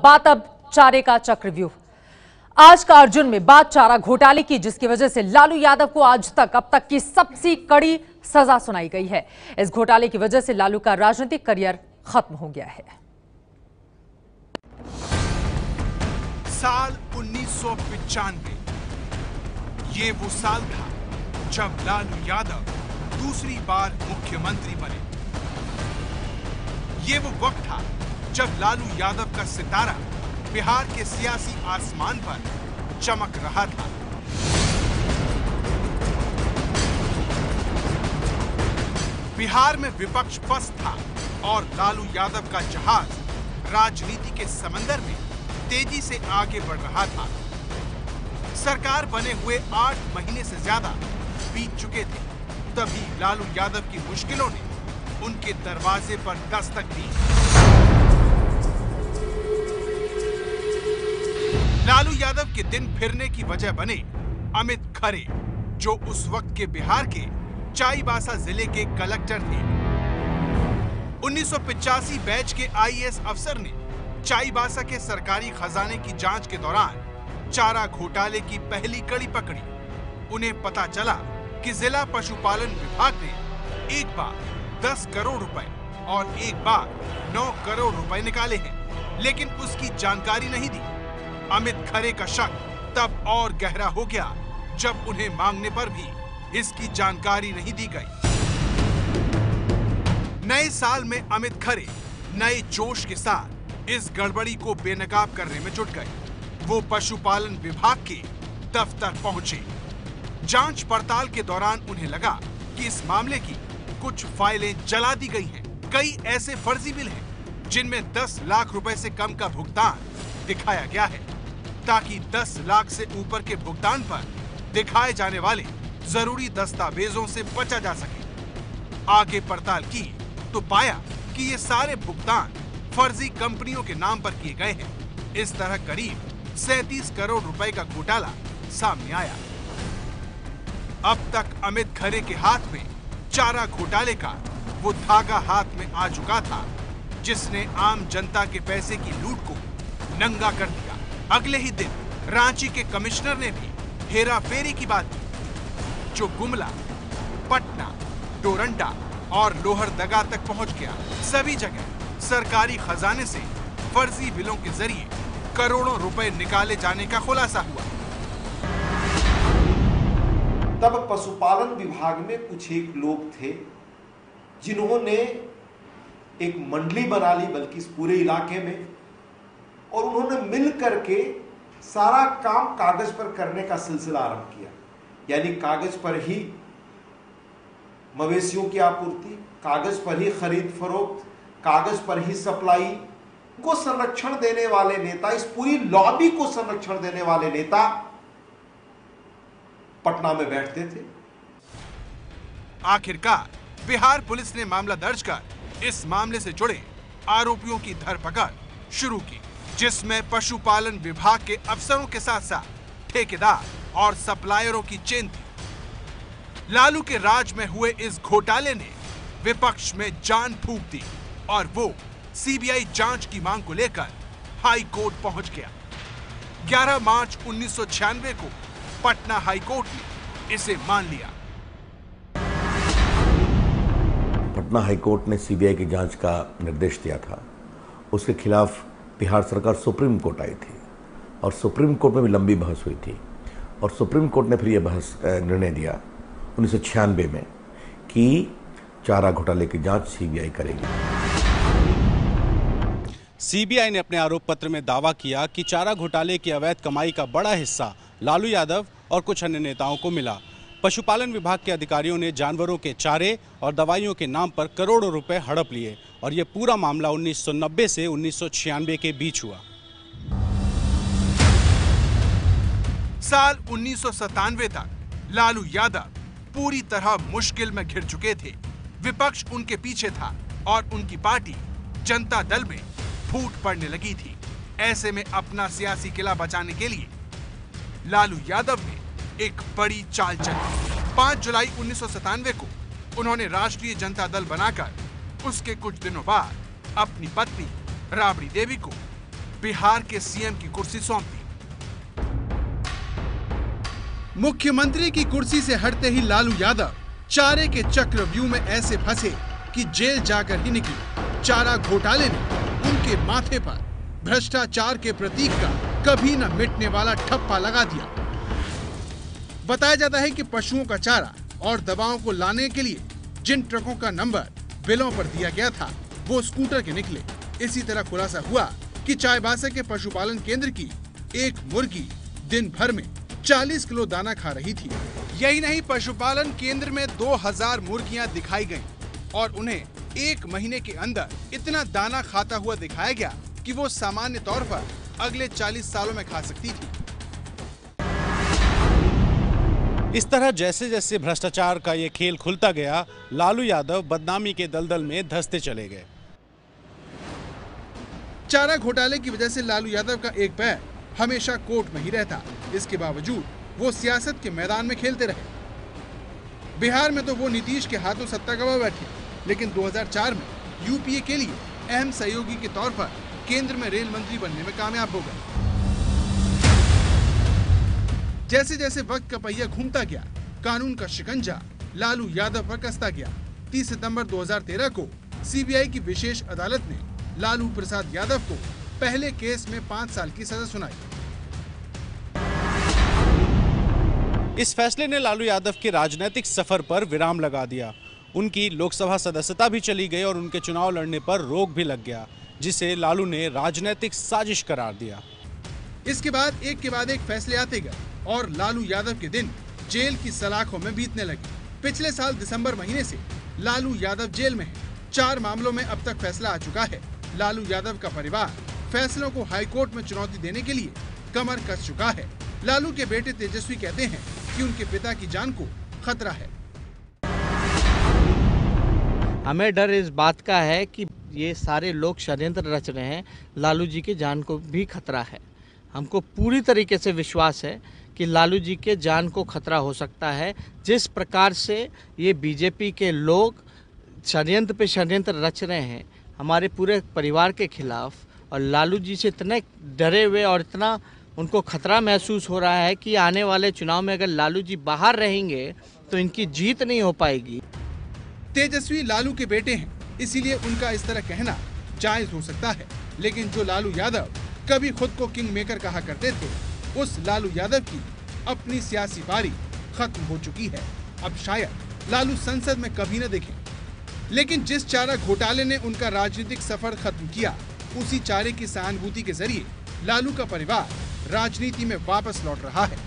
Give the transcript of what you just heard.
बात अब चारे का चक्रव्यूह। आज का अर्जुन में बात चारा घोटाले की, जिसकी वजह से लालू यादव को आज तक अब तक की सबसे कड़ी सजा सुनाई गई है। इस घोटाले की वजह से लालू का राजनीतिक करियर खत्म हो गया है। साल 1995 ये वो साल था जब लालू यादव दूसरी बार मुख्यमंत्री बने। ये वो वक्त था जब लालू यादव का सितारा बिहार के सियासी आसमान पर चमक रहा था। बिहार में विपक्ष पस्त था और लालू यादव का जहाज राजनीति के समंदर में तेजी से आगे बढ़ रहा था। सरकार बने हुए 8 महीने से ज्यादा बीत चुके थे, तभी लालू यादव की मुश्किलों ने उनके दरवाजे पर दस्तक दी। लालू यादव के दिन फिरने की वजह बने अमित खरे, जो उस वक्त के बिहार के चाईबासा जिले के कलेक्टर थे। 1985 बैच के आईएएस अफसर ने चाईबासा के सरकारी खजाने की जांच के दौरान चारा घोटाले की पहली कड़ी पकड़ी। उन्हें पता चला कि जिला पशुपालन विभाग ने एक बार 10 करोड़ रुपए और एक बार 9 करोड़ रुपए निकाले हैं, लेकिन उसकी जानकारी नहीं दी। अमित खरे का शक तब और गहरा हो गया जब उन्हें मांगने पर भी इसकी जानकारी नहीं दी गई। नए साल में अमित खरे नए जोश के साथ इस गड़बड़ी को बेनकाब करने में जुट गए। वो पशुपालन विभाग के दफ्तर पहुंचे। जांच पड़ताल के दौरान उन्हें लगा कि इस मामले की कुछ फाइलें जला दी गई हैं। कई ऐसे फर्जी बिल हैं जिनमें 10 लाख रुपए से कम का भुगतान दिखाया गया है, ताकि 10 लाख से ऊपर के भुगतान पर दिखाए जाने वाले जरूरी दस्तावेजों से बचा जा सके। आगे पड़ताल की तो पाया कि ये सारे भुगतान फर्जी कंपनियों के नाम पर किए गए हैं। इस तरह करीब 37 करोड़ रुपए का घोटाला सामने आया। अब तक अमित खरे के हाथ में चारा घोटाले का वो धागा हाथ में आ चुका था, जिसने आम जनता के पैसे की लूट को नंगा कर दिया। अगले ही दिन रांची के कमिश्नर ने भी हेरा फेरी की बात की, जो गुमला, पटना, डोरंडा और लोहरदगा तक पहुंच गया। सभी जगह सरकारी खजाने से फर्जी बिलों के जरिए करोड़ों रुपए निकाले जाने का खुलासा हुआ। तब पशुपालन विभाग में कुछ एक लोग थे जिन्होंने एक मंडली बना ली, बल्कि इस पूरे इलाके में, और उन्होंने मिल करके सारा काम कागज पर करने का सिलसिला आरंभ किया। यानी कागज पर ही मवेशियों की आपूर्ति, कागज पर ही खरीद फरोख्त, कागज पर ही सप्लाई को संरक्षण देने वाले नेता, इस पूरी लॉबी को संरक्षण देने वाले नेता पटना में बैठते थे। आखिरकार बिहार पुलिस ने मामला दर्ज कर इस मामले से जुड़े आरोपियों की धरपकड़ शुरू की, जिसमें पशुपालन विभाग के अफसरों के साथ साथ ठेकेदार और सप्लायरों की चेन थी। लालू के राज में हुए इस घोटाले ने विपक्ष में जान फूंक दी और वो सीबीआई जांच की मांग को लेकर हाई कोर्ट पहुंच गया। 11 मार्च 1996 को पटना हाई कोर्ट ने इसे मान लिया। पटना हाई कोर्ट ने सीबीआई की जांच का निर्देश दिया था। उसके खिलाफ बिहार सरकार सुप्रीम कोर्ट आई थी और सुप्रीम कोर्ट में भी लंबी बहस हुई थी, और सुप्रीम कोर्ट ने फिर यह बहस निर्णय दिया 1996 में कि चारा घोटाले की जांच सीबीआई करेगी। सीबीआई ने अपने आरोप पत्र में दावा किया कि चारा घोटाले की अवैध कमाई का बड़ा हिस्सा लालू यादव और कुछ अन्य नेताओं को मिला। पशुपालन विभाग के अधिकारियों ने जानवरों के चारे और दवाइयों के नाम पर करोड़ों रुपए हड़प लिए, और यह पूरा मामला 1990 से 1996 के बीच हुआ। साल 1997 तक लालू यादव पूरी तरह मुश्किल में घिर चुके थे। विपक्ष उनके पीछे था और उनकी पार्टी जनता दल में फूट पड़ने लगी थी। ऐसे में अपना सियासी किला बचाने के लिए लालू यादव ने एक बड़ी चाल चली। 5 जुलाई 1997 को उन्होंने राष्ट्रीय जनता दल बनाकर उसके कुछ दिनों बाद अपनी पत्नी राबड़ी देवी को बिहार के सीएम की कुर्सी सौंप दी। मुख्यमंत्री की कुर्सी से हटते ही लालू यादव चारे के चक्रव्यूह में ऐसे फंसे कि जेल जाकर ही निकले। चारा घोटाले ने उनके माथे पर भ्रष्टाचार के प्रतीक का कभी न मिटने वाला ठप्पा लगा दिया। बताया जाता है कि पशुओं का चारा और दवाओं को लाने के लिए जिन ट्रकों का नंबर बिलों पर दिया गया था वो स्कूटर के निकले। इसी तरह खुलासा हुआ कि चाईबासा के पशुपालन केंद्र की एक मुर्गी दिन भर में 40 किलो दाना खा रही थी। यही नहीं, पशुपालन केंद्र में 2000 मुर्गियां दिखाई गईं और उन्हें एक महीने के अंदर इतना दाना खाता हुआ दिखाया गया कि वो सामान्य तौर पर अगले 40 सालों में खा सकती थी। इस तरह जैसे जैसे भ्रष्टाचार का ये खेल खुलता गया, लालू यादव बदनामी के दलदल में धंसते चले गए। चारा घोटाले की वजह से लालू यादव का एक पैर हमेशा कोर्ट में ही रहता। इसके बावजूद वो सियासत के मैदान में खेलते रहे। बिहार में तो वो नीतीश के हाथों सत्ता गंवा बैठे, लेकिन 2004 में यूपीए के लिए अहम सहयोगी के तौर पर केंद्र में रेल मंत्री बनने में कामयाब हो गए। जैसे जैसे वक्त का पहिया घूमता गया, कानून का शिकंजा लालू यादव पर कसता गया। 30 सितंबर 2013 को सीबीआई की विशेष अदालत ने लालू प्रसाद यादव को पहले केस में 5 साल की सजा सुनाई। इस फैसले ने लालू यादव के राजनीतिक सफर पर विराम लगा दिया। उनकी लोकसभा सदस्यता भी चली गई और उनके चुनाव लड़ने पर रोक भी लग गया, जिसे लालू ने राजनीतिक साजिश करार दिया। इसके बाद एक फैसले आते गए और लालू यादव के दिन जेल की सलाखों में बीतने लगे। पिछले साल दिसंबर महीने से लालू यादव जेल में है। 4 मामलों में अब तक फैसला आ चुका है। लालू यादव का परिवार फैसलों को हाईकोर्ट में चुनौती देने के लिए कमर कस चुका है। लालू के बेटे तेजस्वी कहते हैं कि उनके पिता की जान को खतरा है। हमें डर इस बात का है कि ये सारे लोग षड्यंत्र रच रहे हैं, लालू जी की जान को भी खतरा है। हमको पूरी तरीके से विश्वास है कि लालू जी के जान को खतरा हो सकता है। जिस प्रकार से ये बीजेपी के लोग षड्यंत्र पे षड्यंत्र रच रहे हैं हमारे पूरे परिवार के खिलाफ, और लालू जी से इतने डरे हुए और इतना उनको खतरा महसूस हो रहा है कि आने वाले चुनाव में अगर लालू जी बाहर रहेंगे तो इनकी जीत नहीं हो पाएगी। तेजस्वी लालू के बेटे हैं, इसीलिए उनका इस तरह कहना जायज हो सकता है, लेकिन जो लालू यादव कभी खुद को किंग मेकर कहा करते थे, उस लालू यादव की अपनी सियासी पारी खत्म हो चुकी है। अब शायद लालू संसद में कभी न दिखें। लेकिन जिस चारा घोटाले ने उनका राजनीतिक सफर खत्म किया, उसी चारे की सहानुभूति के जरिए लालू का परिवार राजनीति में वापस लौट रहा है।